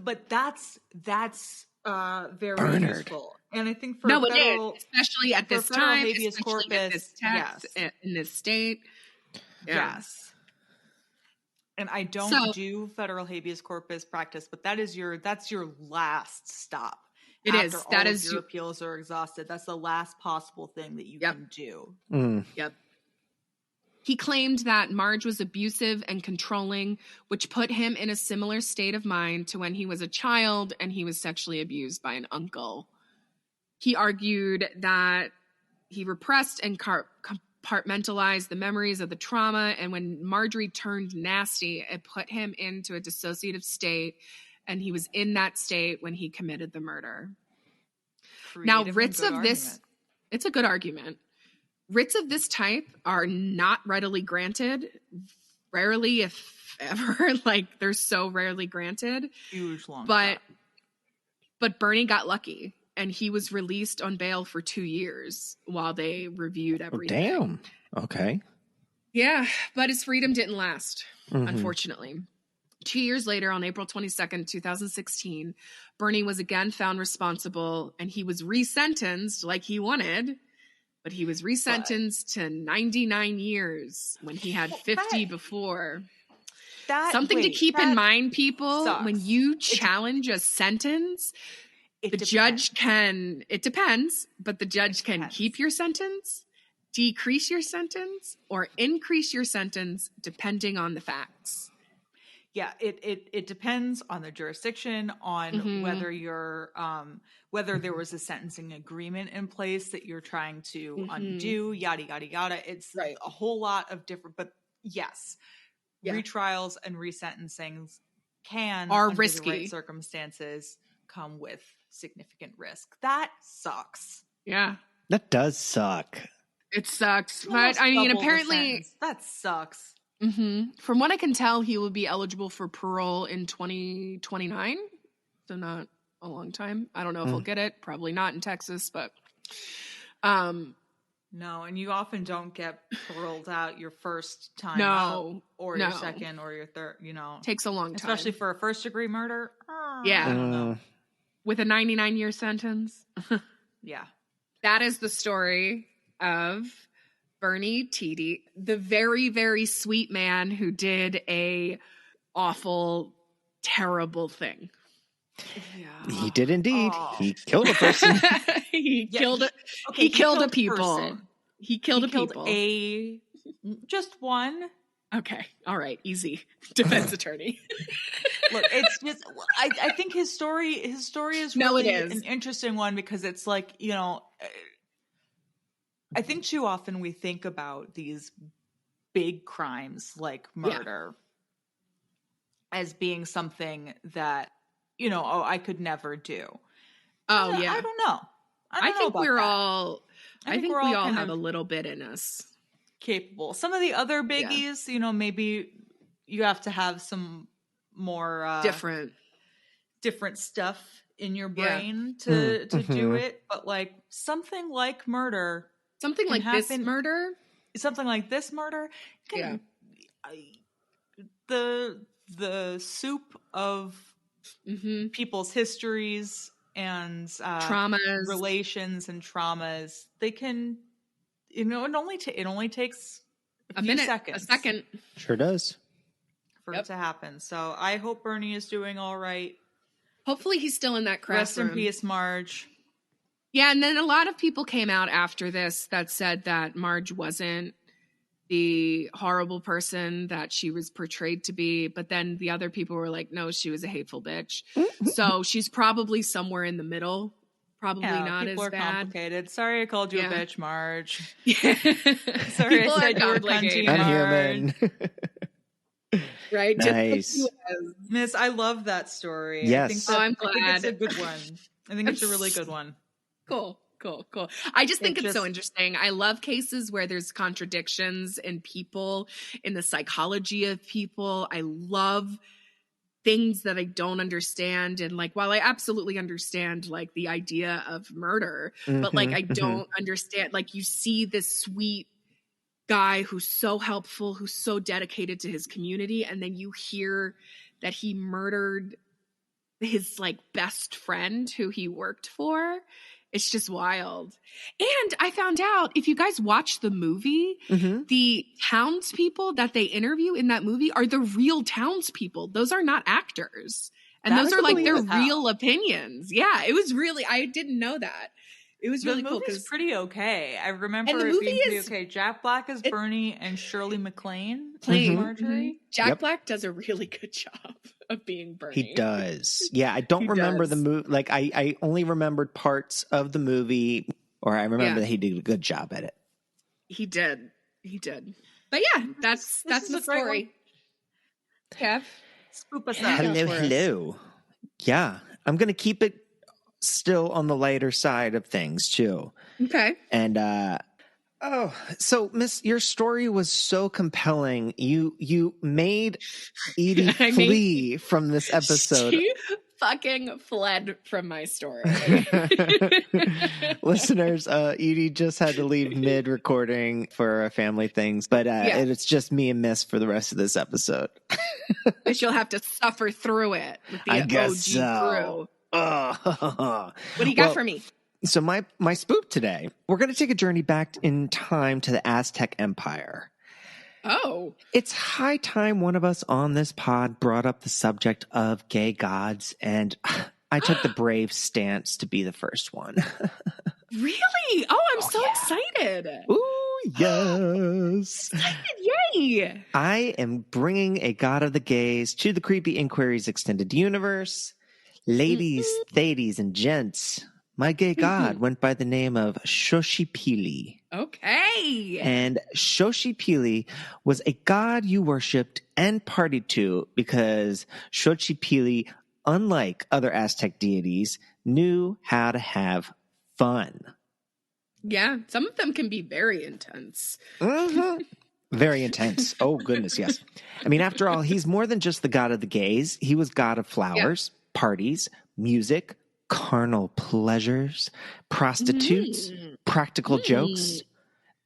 But that's very Bernard. useful, and I think for federal, it is, especially at this time, habeas corpus, in this state. Yes. And I don't do federal habeas corpus practice, but that's your last stop. It is. That is your appeals are exhausted. That's the last possible thing that you can do. Yep. He claimed that Marge was abusive and controlling, which put him in a similar state of mind to when he was a child and he was sexually abused by an uncle. He argued that he repressed and compartmentalized the memories of the trauma, and when Marjorie turned nasty, it put him into a dissociative state, and he was in that state when he committed the murder. Now, writs of this, it's a good argument. Writs of this type are not readily granted. Rarely, if ever, like they're so rarely granted. Huge long but Bernie got lucky, and he was released on bail for 2 years while they reviewed everything. Damn. Okay. Yeah, but his freedom didn't last, unfortunately. 2 years later, on April 22nd, 2016, Bernie was again found responsible, and he was resentenced like he wanted. But he was resentenced to 99 years when he had 50 before. Something to keep in mind, people, when you challenge a sentence, the judge can, it depends, but the judge can keep your sentence, decrease your sentence, or increase your sentence depending on the facts. Yeah, it depends on the jurisdiction, on whether you're whether there was a sentencing agreement in place that you're trying to undo, yada yada yada. It's a whole lot of different, but yes, retrials and resentencings are risky. The right circumstances come with significant risk. That sucks. Yeah, that does suck. It sucks, but I mean, apparently that sucks. From what I can tell, he will be eligible for parole in 2029. So not a long time. I don't know if he'll get it. Probably not in Texas, but no. And you often don't get paroled out your first time out, or your second, or your third. You know, takes a long time, especially for a first-degree murder. Yeah, I don't know. With a 99-year sentence. Yeah, that is the story of Bernie Tiede, the very, very sweet man who did a awful, terrible thing. Yeah. He did indeed. Oh. He killed a person. he Yeah, killed he killed a killed people. person. He killed He a killed people. just one. Okay. All right. Easy. Defense attorney. Look, it's just I think his story is No, it really is. an interesting one because it's like, you know, I think too often we think about these big crimes like murder as being something that, you know, oh, I could never do. Oh, yeah. I don't know. I think we're all I think we all kind have of a little bit in us. capable. Some of the other biggies, you know, maybe you have to have some more different stuff in your brain to do it, but like something like murder, something like this murder can, the soup of people's histories and traumas, relations and traumas, they can, you know, it only takes a few minute, seconds, a second, sure does, for it to happen. So I hope Bernie is doing all right. Hopefully he's still in that crack Rest room. in peace, Marge. Yeah, and then a lot of people came out after this that said that Marge wasn't the horrible person that she was portrayed to be, but then the other people were like, no, she was a hateful bitch. So she's probably somewhere in the middle. Probably not as bad. People are complicated. Sorry I called you a bitch, Marge. Sorry I said you were cunty, I'm human. Right? Nice. Miss, I love that story. Yes. I'm glad. I think it's a good one. I think it's a really good one. Cool. I just think it's so interesting. I love cases where there's contradictions in people, in the psychology of people. I love things that I don't understand. And like, while I absolutely understand like the idea of murder, but like, I don't understand, like you see this sweet guy who's so helpful, who's so dedicated to his community. And then you hear that he murdered his like best friend who he worked for. It's just wild. And I found out, if you guys watch the movie, the townspeople that they interview in that movie are the real townspeople. Those are not actors. And those are like their real opinions. Yeah, it was really, I didn't know that. It was really cool. The movie's pretty okay. I remember and the it movie being pretty is, okay. Jack Black is Bernie and Shirley MacLaine playing Marjorie. Jack Black does a really good job of being Bernie. He does. Yeah, I don't remember the movie. Like, I only remembered parts of the movie, or I remember that he did a good job at it. He did. But yeah, that's the story. Kev, Spoop us up. Hello. Yeah, I'm going to keep it still on the lighter side of things too. Okay. And so Miss, your story was so compelling. You made Edie flee from this episode. She fucking fled from my story. Listeners, Edie just had to leave mid-recording for family things, but it's just me and Miss for the rest of this episode. She'll have to suffer through it with the OG crew. What do you got for me? So my spoop today, we're going to take a journey back in time to the Aztec Empire. Oh. It's high time one of us on this pod brought up the subject of gay gods, and I took the brave stance to be the first one. Really? Oh, I'm so excited. Ooh, yes. Yay. I am bringing a god of the gays to the Creepy Inquiries Extended Universe. Ladies, ladies, and gents, my gay god went by the name of Xōchipilli. Okay. And Xōchipilli was a god you worshipped and partied to because Xōchipilli, unlike other Aztec deities, knew how to have fun. Yeah, some of them can be very intense. Very intense. Oh, goodness, yes. I mean, after all, he's more than just the god of the gays. He was god of flowers, parties, music, carnal pleasures, prostitutes, practical jokes.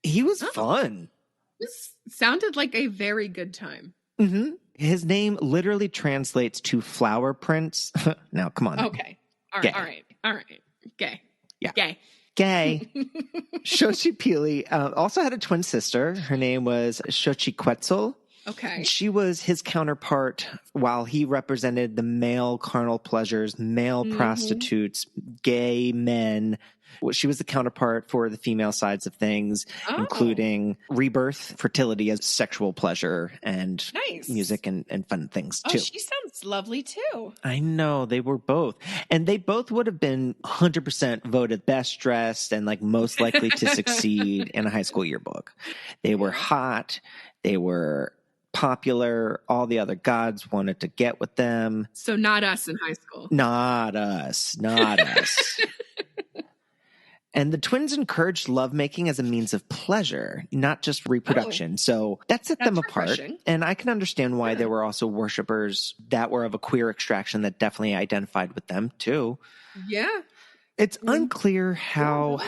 He was fun. This sounded like a very good time. His name literally translates to flower prince. Now, come on. Okay. All right. Gay. Yeah. Gay. Gay. Xōchipilli also had a twin sister. Her name was Xōchipilli. Okay. She was his counterpart while he represented the male carnal pleasures, male prostitutes, gay men. She was the counterpart for the female sides of things, including rebirth, fertility as sexual pleasure, and music and fun things too. Oh, she sounds lovely too. I know, they were both. And they both would have been 100% voted best dressed and like most likely to succeed in a high school yearbook. They were hot. They were popular. All the other gods wanted to get with them. So not us in high school. Not us. Not us. And the twins encouraged lovemaking as a means of pleasure, not just reproduction. So that set them apart. Refreshing. And I can understand why there were also worshipers that were of a queer extraction that definitely identified with them too. Yeah. It's unclear how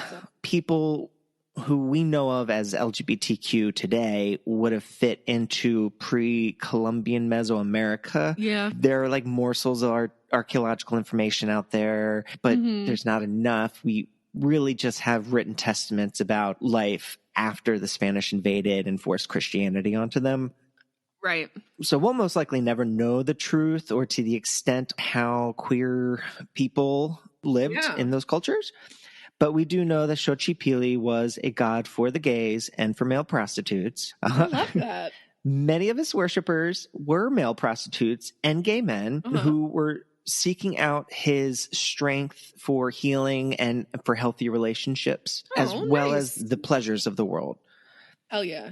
people who we know of as LGBTQ today would have fit into pre-Columbian Mesoamerica. Yeah. There are like morsels of archaeological information out there, but there's not enough. We really just have written testaments about life after the Spanish invaded and forced Christianity onto them. Right. So we'll most likely never know the truth or to the extent how queer people lived in those cultures. But we do know that Xōchipilli was a god for the gays and for male prostitutes. I love that. Many of his worshippers were male prostitutes and gay men who were seeking out his strength for healing and for healthy relationships, as well as the pleasures of the world. Hell yeah.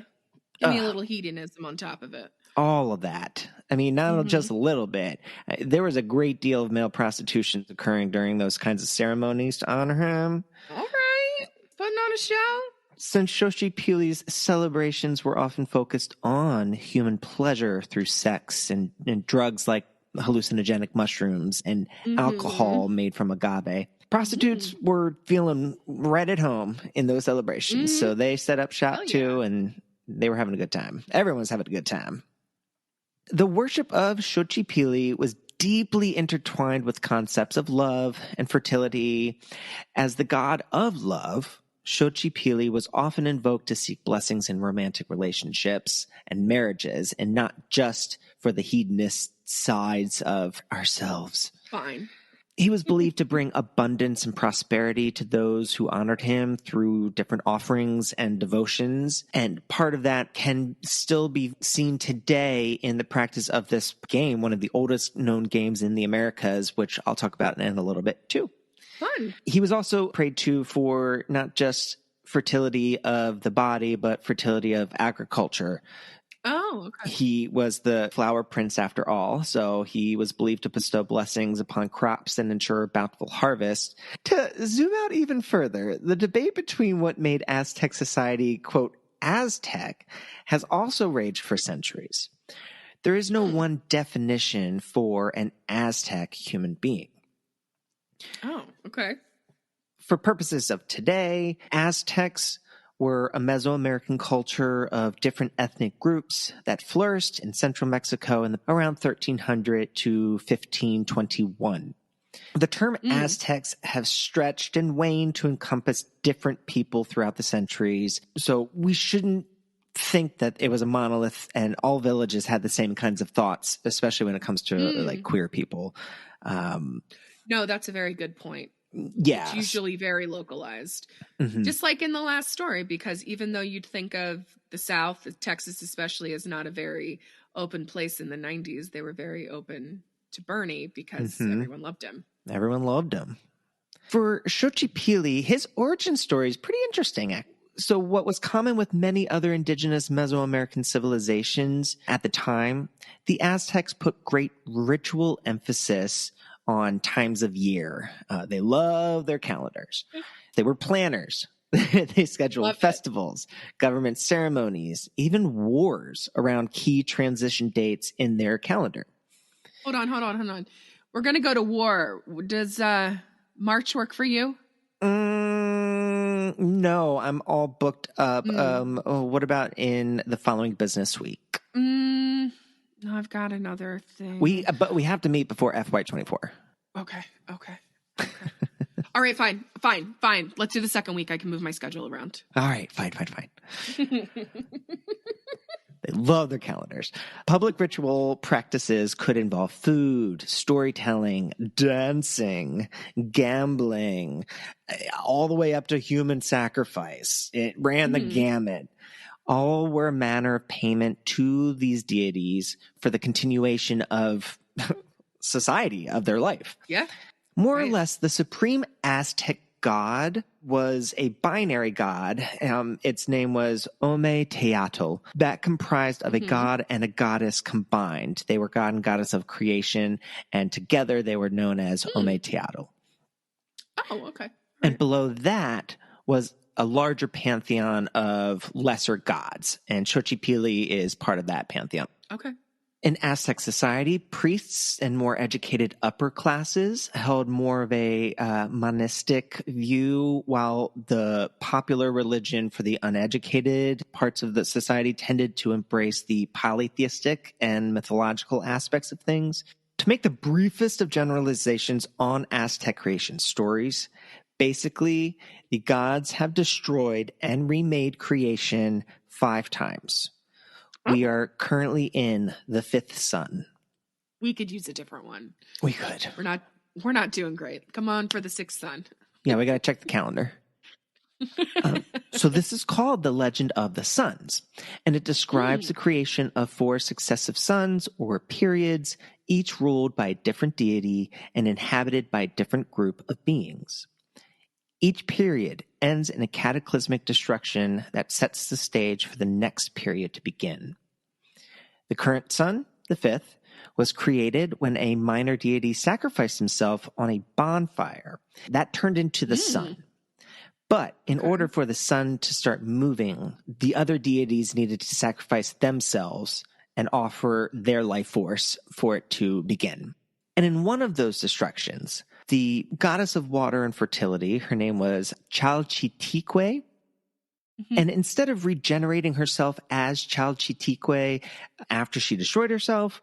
Give me a little hedonism on top of it. All of that. I mean, not just a little bit. There was a great deal of male prostitution occurring during those kinds of ceremonies to honor him. All right. Putting on a show. Since Xōchipilli's celebrations were often focused on human pleasure through sex and drugs like hallucinogenic mushrooms and alcohol made from agave, prostitutes were feeling right at home in those celebrations. So they set up shop too, and they were having a good time. Everyone's having a good time. The worship of Xōchipilli was deeply intertwined with concepts of love and fertility. As the god of love, Xōchipilli was often invoked to seek blessings in romantic relationships and marriages, and not just for the hedonist sides of ourselves. Fine. He was believed to bring abundance and prosperity to those who honored him through different offerings and devotions. And part of that can still be seen today in the practice of this game, one of the oldest known games in the Americas, which I'll talk about in a little bit too. Fun. He was also prayed to for not just fertility of the body, but fertility of agriculture. Oh, okay. He was the flower prince after all, so he was believed to bestow blessings upon crops and ensure a bountiful harvest. To zoom out even further, the debate between what made Aztec society, quote, Aztec, has also raged for centuries. There is no one definition for an Aztec human being. Oh, okay. For purposes of today, Aztecs were a Mesoamerican culture of different ethnic groups that flourished in central Mexico in around 1300 to 1521. The term Aztecs have stretched and waned to encompass different people throughout the centuries, so we shouldn't think that it was a monolith and all villages had the same kinds of thoughts, especially when it comes to like queer people. No, that's a very good point. Yeah. It's usually very localized. Just like in the last story, because even though you'd think of the South, Texas especially, as not a very open place in the 90s, they were very open to Bernie because everyone loved him. Everyone loved him. For Xōchipilli, his origin story is pretty interesting. So what was common with many other indigenous Mesoamerican civilizations at the time, the Aztecs put great ritual emphasis on times of year. They love their calendars. They were planners. They scheduled festivals, government ceremonies, even wars around key transition dates in their calendar. Hold on. We're going to go to war. Does March work for you? No, I'm all booked up. What about in the following business week? No, I've got another thing. But we have to meet before FY24. Okay. All right, fine. Let's do the second week. I can move my schedule around. All right, fine. They love their calendars. Public ritual practices could involve food, storytelling, dancing, gambling, all the way up to human sacrifice. It ran the gamut. All were a manner of payment to these deities for the continuation of society, of their life. Yeah. More or less, the supreme Aztec god was a binary god. Its name was mawmaw, that comprised of a god and a goddess combined. They were god and goddess of creation, and together they were known as mawmaw. Oh, okay. Right. And below that was a larger pantheon of lesser gods, and Xōchipilli is part of that pantheon. Okay. In Aztec society, priests and more educated upper classes held more of a monistic view, while the popular religion for the uneducated parts of the society tended to embrace the polytheistic and mythological aspects of things. To make the briefest of generalizations on Aztec creation stories, basically, the gods have destroyed and remade creation 5 times. We are currently in the 5th sun. We could use a different one. We could. We're not doing great. Come on for the 6th sun. Yeah, we got to check the calendar. So this is called the Legend of the Suns, and it describes the creation of 4 successive suns or periods, each ruled by a different deity and inhabited by a different group of beings. Each period ends in a cataclysmic destruction that sets the stage for the next period to begin. The current sun, the 5th, was created when a minor deity sacrificed himself on a bonfire. That turned into the sun. But in order for the sun to start moving, the other deities needed to sacrifice themselves and offer their life force for it to begin. And in one of those destructions, the goddess of water and fertility, her name was Xōchipilli, and instead of regenerating herself as Xōchipilli after she destroyed herself,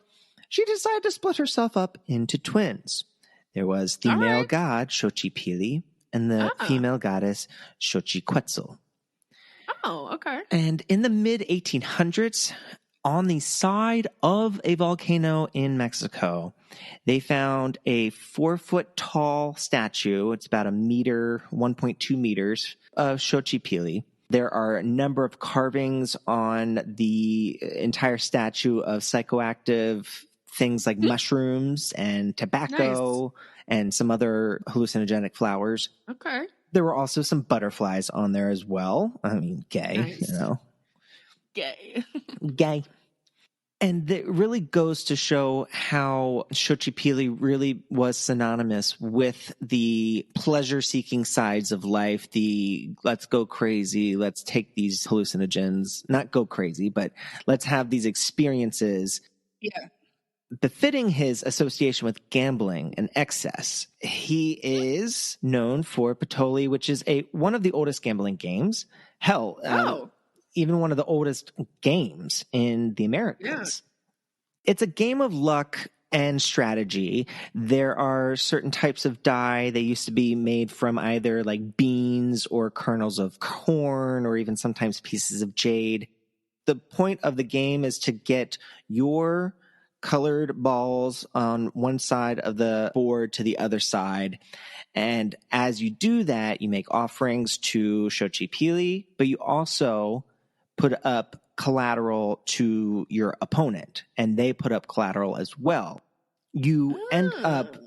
she decided to split herself up into twins. There was the male god, Xōchipilli, and the female goddess, Xōchitl. Oh, okay. And in the mid-1800s, on the side of a volcano in Mexico, they found a 4-foot-tall statue. It's about 1.2 meters of Xōchipilli. There are a number of carvings on the entire statue of psychoactive things like mushrooms and tobacco and some other hallucinogenic flowers. Okay. There were also some butterflies on there as well. I mean, gay, you know. Gay. And it really goes to show how Xōchipilli really was synonymous with the pleasure-seeking sides of life, the let's go crazy, let's take these hallucinogens, not go crazy, but let's have these experiences. Yeah. Befitting his association with gambling and excess, he is known for Patoli, which is one of the oldest gambling games. Hell, even one of the oldest games in the Americas. Yeah. It's a game of luck and strategy. There are certain types of die. They used to be made from either like beans or kernels of corn or even sometimes pieces of jade. The point of the game is to get your colored balls on one side of the board to the other side. And as you do that, you make offerings to Xōchipilli, but you also put up collateral to your opponent, and they put up collateral as well. You end up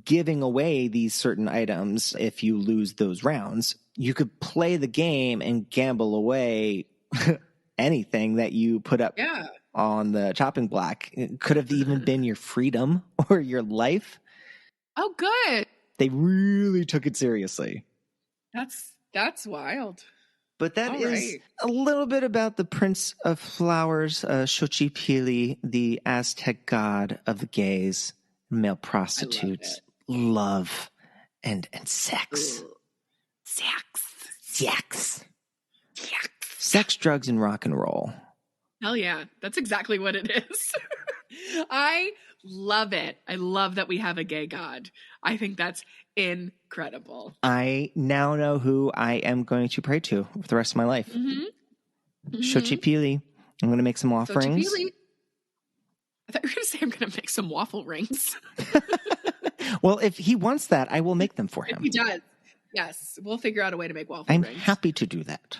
giving away these certain items if you lose those rounds. You could play the game and gamble away anything that you put up on the chopping block. It could have even been your freedom or your life. Oh, good. They really took it seriously. That's wild. But that is a little bit about the Prince of Flowers, Xōchipilli, the Aztec god of the gays, male prostitutes, love, and sex. Sex, drugs, and rock and roll. Hell yeah. That's exactly what it is. I Love it. I love that we have a gay god. I think that's incredible. I now know who I am going to pray to for the rest of my life. Xōchipilli. I'm going to make some offerings. Xōchipilli. I thought you were going to say I'm going to make some waffle rings. Well, if he wants that, I will make them for him. If he does. Yes. We'll figure out a way to make waffle I'm rings. happy to do that.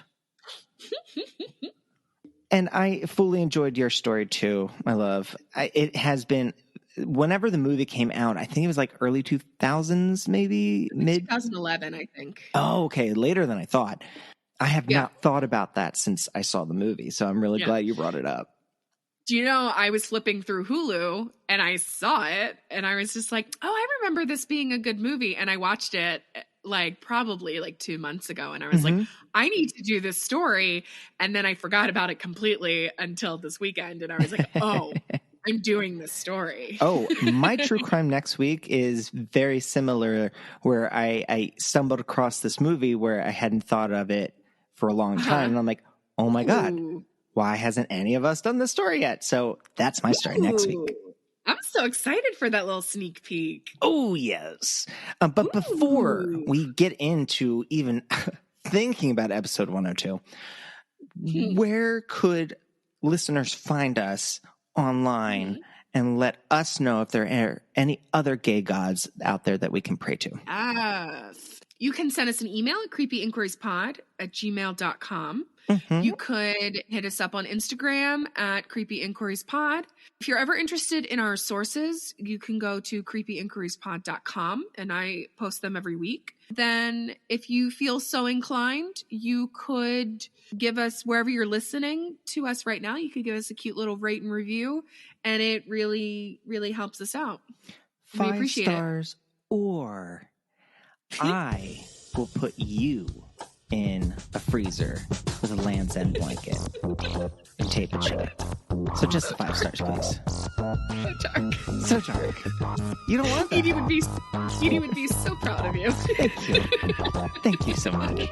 And I fully enjoyed your story too, my love. It has been, whenever the movie came out, I think it was like early 2000s, maybe mid 2011, I think. Oh, okay. Later than I thought. I have not thought about that since I saw the movie. So I'm really glad you brought it up. Do you know, I was flipping through Hulu and I saw it and I was just like, oh, I remember this being a good movie. And I watched it probably 2 months ago. And I was like, I need to do this story. And then I forgot about it completely until this weekend. And I was like, oh, I'm doing this story. Oh, my true crime next week is very similar, where I stumbled across this movie where I hadn't thought of it for a long time. And I'm like, oh my God, why hasn't any of us done this story yet? So that's my story next week. I'm so excited for that little sneak peek. Oh, yes. But before we get into even thinking about episode 102, where could listeners find us online and let us know if there are any other gay gods out there that we can pray to? You can send us an email at creepyinquiriespod@gmail.com. You could hit us up on Instagram at creepyinquiriespod. If you're ever interested in our sources, you can go to creepyinquiriespod.com, and I post them every week. Then if you feel so inclined, you could give us, wherever you're listening to us right now, you could give us a cute little rate and review, and it really, really helps us out. We appreciate 5 stars or I will put you in a freezer with a Land's End blanket and tape it shut. So just 5 stars, please. So dark. You don't want that. Edie would be so proud of you. Thank you. Thank you so much.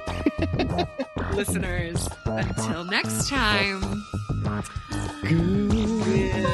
Listeners, until next time. Good.